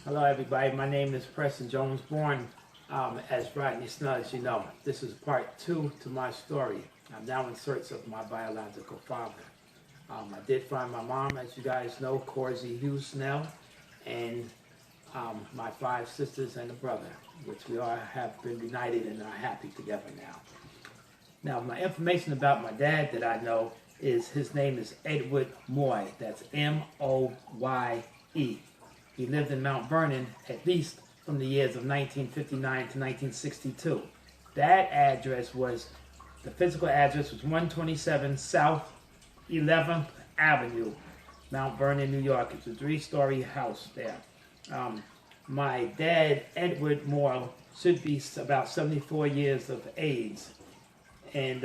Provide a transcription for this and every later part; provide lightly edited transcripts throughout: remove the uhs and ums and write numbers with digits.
Hello, everybody. My name is Preston Jones, born as Rodney Snell, as you know. This is part 2 to my story. I'm now in search of my biological father. I did find my mom, as you guys know, Corzy Hughes Snell, and my 5 sisters and a brother, which we all have been united and are happy together now. Now, my information about my dad that I know is his name is Edward Moye. That's M-O-Y-E. He lived in Mount Vernon at least from the years of 1959 to 1962. That address was, the physical address was 127 South 11th Avenue, Mount Vernon, New York. It's a 3-story house there. My dad, Edward Moye, should be about 74 years of age, and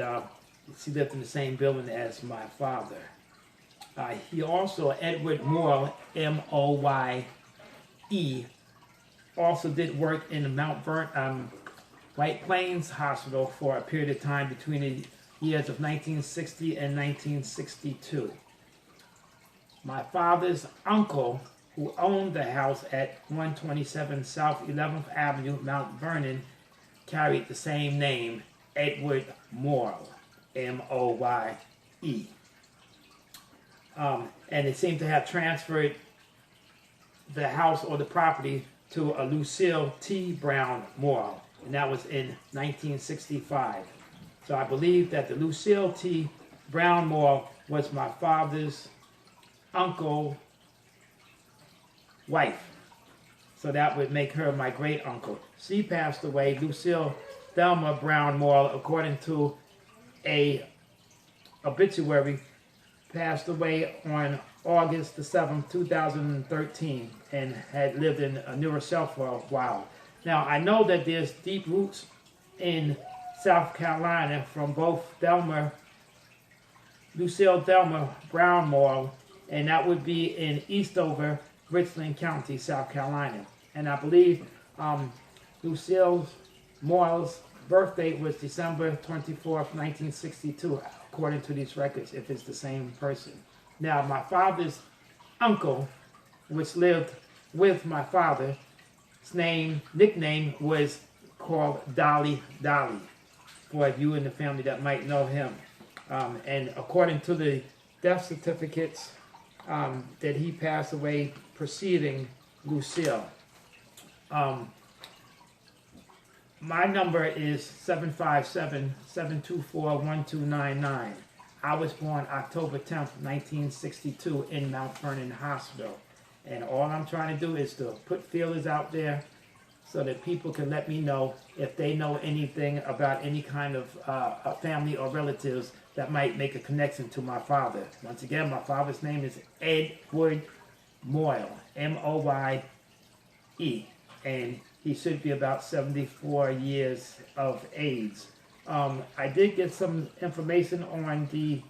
he lived in the same building as my father. He also, Edward Moye, M-O-Y-E, also did work in the White Plains Hospital for a period of time between the years of 1960 and 1962. My father's uncle, who owned the house at 127 South 11th Avenue, Mount Vernon, carried the same name, Edward Moye, M-O-Y-E. And it seemed to have transferred the house or the property to a Lucille T. Brown Moye, and that was in 1965. So I believe that the Lucille T. Brown Moye was my father's uncle's wife. So that would make her my great uncle. She passed away, Lucille Thelma Brown Moye, according to a obituary, passed away on August the 7th, 2013, and had lived in New Rochelle for a while. Now, I know that there's deep roots in South Carolina from both Lucille Thelma Brown Moye, and that would be in Eastover, Richland County, South Carolina. And I believe Lucille Moyle's birthday was December 24th, 1962, according to these records, if it's the same person. Now, my father's uncle, which lived with my father, his nickname was called Dolly, for you in the family that might know him. And according to the death certificates, that he passed away preceding Lucille. My number is 757-724-1299. I was born October 10th, 1962 in Mount Vernon Hospital. And all I'm trying to do is to put feelers out there so that people can let me know if they know anything about any kind of family or relatives that might make a connection to my father. Once again, my father's name is Edward Moye, M-O-Y-E. And he should be about 74 years of age. I did get some information on the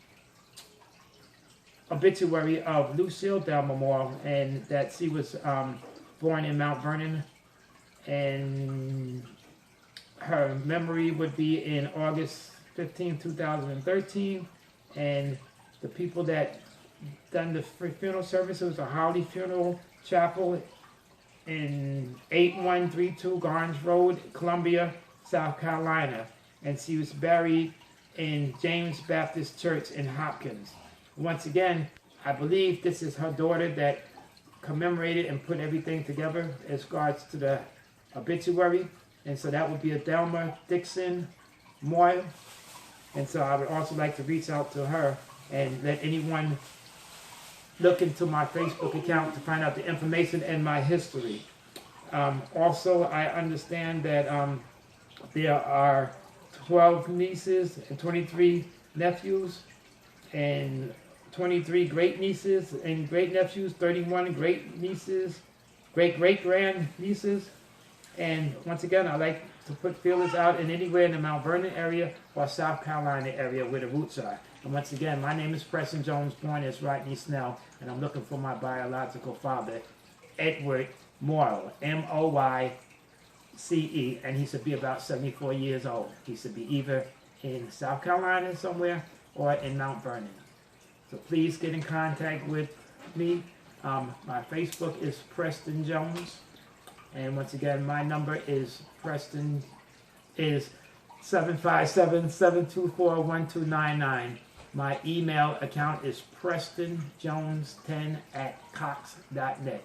obituary of Lucille Thelma Moye, and that she was born in Mount Vernon, and her memory would be in August 15, 2013, and the people that done the funeral service, it was a Holly Funeral Chapel in 8132 Garnes Road, Columbia, South Carolina. And she was buried in James Baptist Church in Hopkins. Once again, I believe this is her daughter that commemorated and put everything together as regards to the obituary. And so that would be a Thelma Dixon Moye. And so I would also like to reach out to her and let anyone look into my Facebook account to find out the information and my history. Also, I understand that there are 12 nieces and 23 nephews, and 23 great nieces and great nephews, 31 great nieces, great grand nieces. And once again, I like to put feelers out in anywhere in the Mount Vernon area or South Carolina area where the roots are. And once again, my name is Preston Jones, born as Rodney Snell, and I'm looking for my biological father, Edward Moye, M-O-Y-C-E, and he should be about 74 years old. He should be either in South Carolina somewhere or in Mount Vernon. So please get in contact with me. My Facebook is Preston Jones. And once again, my number is Preston, is 757-724-1299. My email account is prestonjones10@cox.net.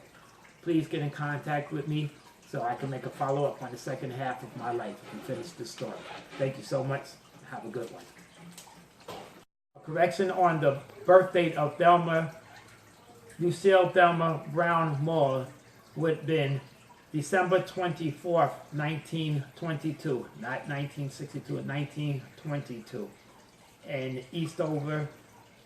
Please get in contact with me so I can make a follow-up on the second half of my life and finish this story. Thank you so much. Have a good one. A correction on the birth date of Lucille Thelma Brown Moore would have been December 24th, 1922, not 1962, 1922, in Eastover,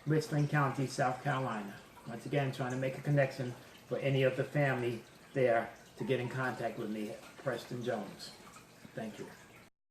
Richland County, South Carolina. Once again, trying to make a connection for any of the family there to get in contact with me, Preston Jones. Thank you.